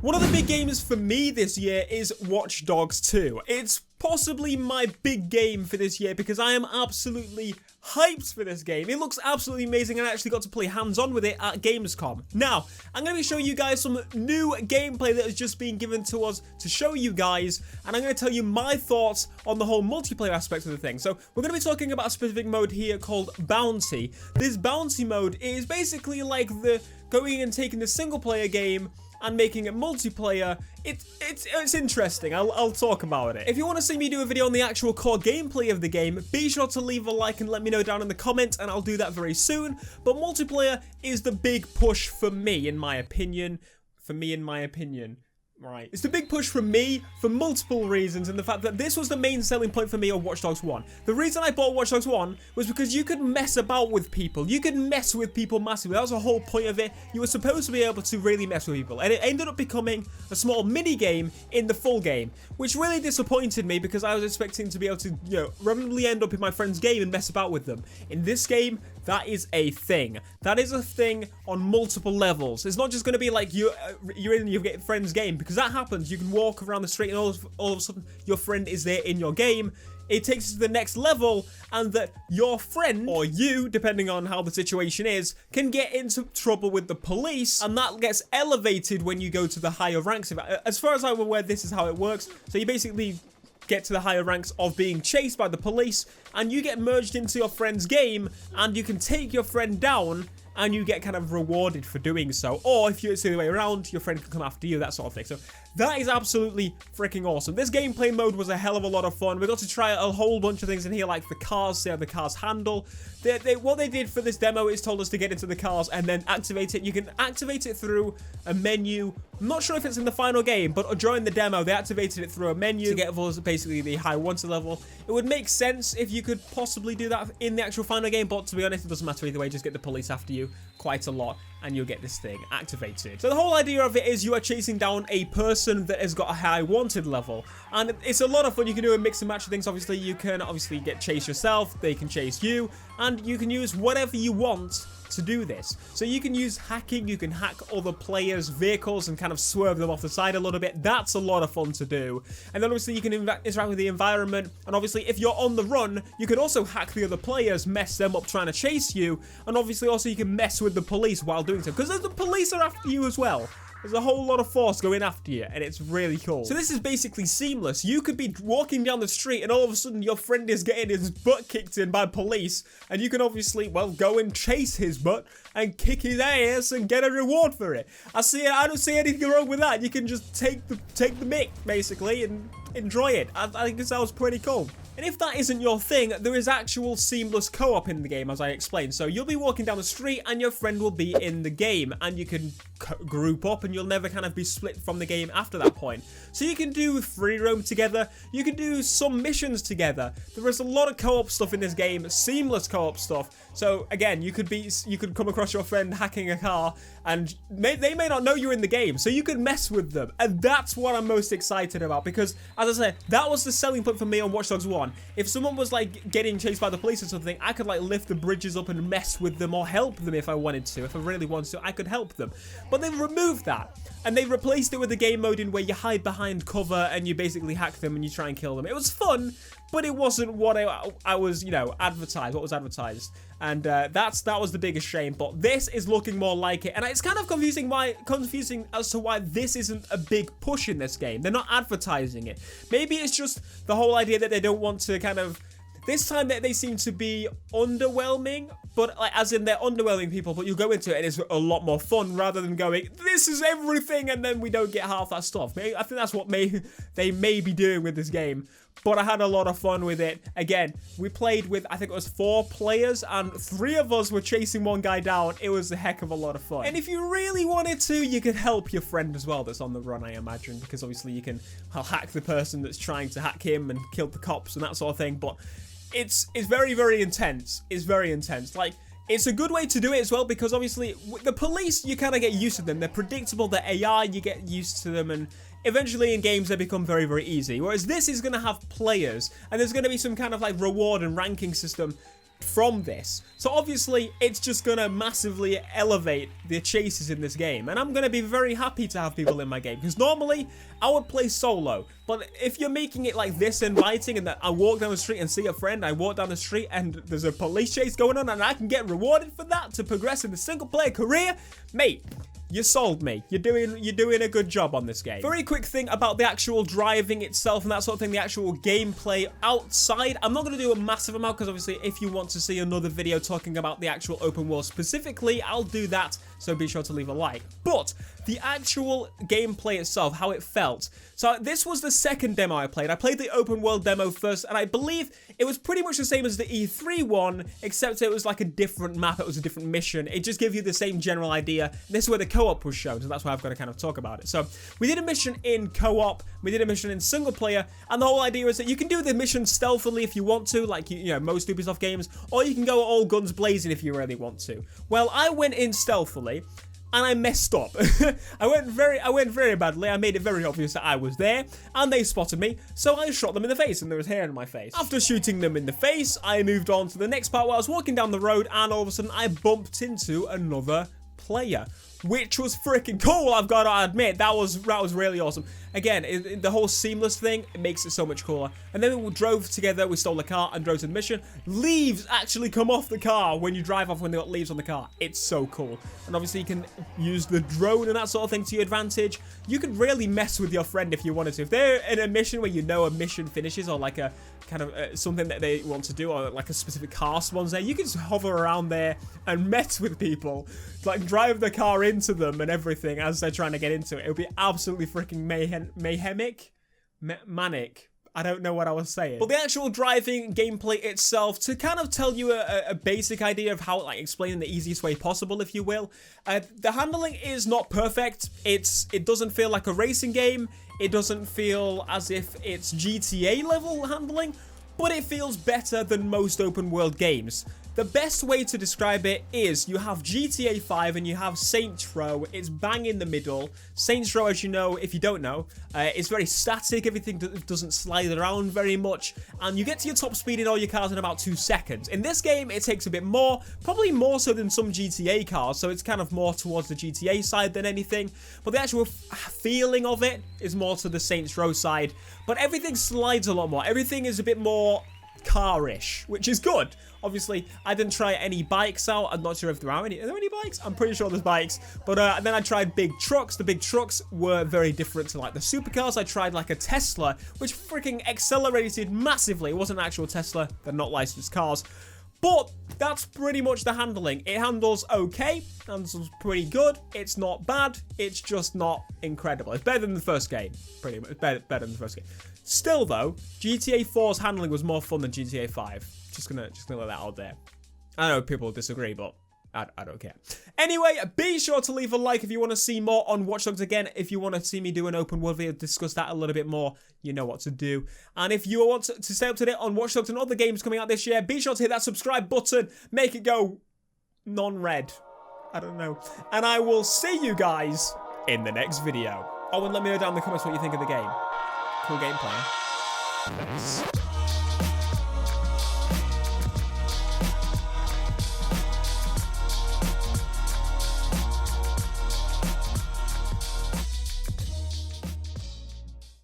One of the big games for me this year is Watch Dogs 2. It's possibly my big game for this year because I am absolutely hyped for this game. It looks absolutely amazing and I actually got to play hands-on with it at Gamescom. Now, I'm going to be showing you guys some new gameplay that has just been given to us to show you guys, and I'm going to tell you my thoughts on the whole multiplayer aspect of the thing. So, we're going to be talking about a specific mode here called Bounty. This Bounty mode is basically like the going and taking the single-player game and making it multiplayer. It's interesting. I'll talk about it. If you want to see me do a video on the actual core gameplay of the game, be sure to leave a like and let me know down in the comments, and I'll do that very soon. But multiplayer is the big push for me, in my opinion. Right. It's the big push for me for multiple reasons, and the fact that this was the main selling point for me of Watch Dogs 1. The reason I bought Watch Dogs 1 was because you could mess about with people. You could mess with people massively. That was the whole point of it. You were supposed to be able to really mess with people, and it ended up becoming a small mini game in the full game, which really disappointed me because I was expecting to be able to, randomly end up in my friend's game and mess about with them. In this game, that is a thing. That is a thing on multiple levels. It's not just going to be like you're in your friend's game, because that happens. You can walk around the street and all of a sudden your friend is there in your game. It takes it to the next level, and that your friend, or you, depending on how the situation is, can get into trouble with the police, and that gets elevated when you go to the higher ranks. As far as I'm aware, this is how it works. So you basically get to the higher ranks of being chased by the police, and you get merged into your friend's game, and you can take your friend down, and you get kind of rewarded for doing so. Or if it's the other way around, your friend can come after you, that sort of thing. So that is absolutely freaking awesome. This gameplay mode was a hell of a lot of fun. We got to try a whole bunch of things in here, like the cars, see how the cars handle. What they did for this demo is told us to get into the cars and then activate it. You can activate it through a menu. I'm not sure if it's in the final game, but during the demo, they activated it through a menu to get us basically the high wanted level. It would make sense if you could possibly do that in the actual final game, but to be honest, it doesn't matter either way. Just get the police after you quite a lot, and you'll get this thing activated. So the whole idea of it is you are chasing down a person that has got a high wanted level, and it's a lot of fun. You can do a mix and match of things. Obviously, you can get chased yourself, they can chase you, and you can use whatever you want to do this. So you can use hacking, you can hack other players' vehicles and kind of swerve them off the side a little bit. That's a lot of fun to do. And then obviously you can interact with the environment, and obviously if you're on the run, you can also hack the other players, mess them up trying to chase you, and obviously also you can mess with the police while doing so, because the police are after you as well. There's a whole lot of force going after you, and it's really cool. So this is basically seamless. You could be walking down the street, and all of a sudden your friend is getting his butt kicked in by police, and you can obviously, well, go and chase his butt and kick his ass and get a reward for it. I don't see anything wrong with that. You can just take the mick, basically, and enjoy it. I think it sounds pretty cool. And if that isn't your thing, there is actual seamless co-op in the game, as I explained. So you'll be walking down the street and your friend will be in the game, and you can group up and you'll never kind of be split from the game after that point. So you can do free roam together, you can do some missions together. There is a lot of co-op stuff in this game, seamless co-op stuff. So again, you could come across your friend hacking a car, and they may not know you're in the game, so you could mess with them. And that's what I'm most excited about, because as I said, that was the selling point for me on Watch Dogs 1. If someone was like getting chased by the police or something, I could like lift the bridges up and mess with them, or help them if I wanted to. If I really wanted to, I could help them. But they removed that, and they replaced it with a game mode in where you hide behind cover and you basically hack them and you try and kill them. It was fun, but it wasn't what I was, advertised, what was advertised. And that was the biggest shame. But this is looking more like it, and it's kind of confusing as to why this isn't a big push in this game. They're not advertising it. Maybe it's just the whole idea that they don't want to kind of... This time they seem to be underwhelming, but like as in they're underwhelming people, but you go into it and it's a lot more fun rather than going, this is everything, and then we don't get half that stuff. I think that's what they may be doing with this game. But I had a lot of fun with it. Again, we played with, I think it was 4 players, and 3 of us were chasing one guy down. It was a heck of a lot of fun. And if you really wanted to, you could help your friend as well that's on the run, I imagine, because obviously you can hack the person that's trying to hack him and kill the cops and that sort of thing. But it's very, very intense. It's very intense. Like, it's a good way to do it as well, because obviously the police, you kind of get used to them. They're predictable. They're AI. You get used to them, and eventually in games they become very, very easy. Whereas this is going to have players, and there's going to be some kind of like reward and ranking system from this. So obviously it's just gonna massively elevate the chases in this game, and I'm gonna be very happy to have people in my game, because normally I would play solo, but if you're making it like this, inviting, and that I walk down the street and see a friend, I walk down the street and there's a police chase going on and I can get rewarded for that to progress in the single player career, mate, you sold me. You're doing a good job on this game. Very quick thing about the actual driving itself and that sort of thing, the actual gameplay outside. I'm not going to do a massive amount, because obviously if you want to see another video talking about the actual open world specifically, I'll do that, so be sure to leave a like. But the actual gameplay itself, how it felt. So this was the second demo I played. I played the open world demo first, and I believe it was pretty much the same as the E3 one, except it was like a different map, it was a different mission. It just gave you the same general idea. This is where the co-op was shown, so that's why I've got to kind of talk about it. So we did a mission in co-op, we did a mission in single player, and the whole idea is that you can do the mission stealthily if you want to, like, you know, most Ubisoft games, or you can go all guns blazing if you really want to. Well, I went in stealthily, and I messed up. I went very badly. I made it very obvious that I was there, and they spotted me, so I shot them in the face, and there was hair in my face. After shooting them in the face, I moved on to the next part where I was walking down the road, and all of a sudden I bumped into another player, which was freaking cool. I've got to admit, that was really awesome. Again, the whole seamless thing, it makes it so much cooler. And then we drove together, we stole a car and drove to the mission. Leaves actually come off the car when you drive off, when they got leaves on the car. It's so cool. And obviously you can use the drone and that sort of thing to your advantage. You can really mess with your friend if you wanted to. If they're in a mission where you know a mission finishes, or like a kind of something that they want to do, or like a specific car spawns there, you can just hover around there and mess with people, like drive the car into them and everything as they're trying to get into it. It'll be absolutely freaking manic. I don't know what I was saying. But the actual driving gameplay itself, to kind of tell you a basic idea of how, like, explain the easiest way possible, if you will. The handling is not perfect. It doesn't feel like a racing game. It doesn't feel as if it's GTA level handling, but it feels better than most open world games. The best way to describe it is you have GTA 5 and you have Saints Row. It's bang in the middle. Saints Row, as you know, if you don't know, it's very static. Everything doesn't slide around very much, and you get to your top speed in all your cars in about 2 seconds. In this game, it takes a bit more, probably more so than some GTA cars, so it's kind of more towards the GTA side than anything, but the actual feeling of it is more to the Saints Row side, but everything slides a lot more. Everything is a bit more car-ish, which is good. Obviously, I didn't try any bikes out. I'm not sure if there are any. Are there any bikes? I'm pretty sure there's bikes. But then I tried big trucks. The big trucks were very different to, like, the supercars. I tried, like, a Tesla, which freaking accelerated massively. It wasn't an actual Tesla. They're not licensed cars. But that's pretty much the handling. It handles okay. Handles pretty good. It's not bad. It's just not incredible. It's better than the first game. Pretty much. Better than the first game. Still, though, GTA 4's handling was more fun than GTA 5. Just gonna let that out there. I know people disagree, but I don't care. Anyway, be sure to leave a like if you want to see more on Watch Dogs. Again, if you want to see me do an open world video, discuss that a little bit more, you know what to do. And if you want to stay up to date on Watch Dogs and other games coming out this year, be sure to hit that subscribe button. Make it go non-red. I don't know. And I will see you guys in the next video. Oh, and let me know down in the comments what you think of the game. Cool gameplay. Thanks.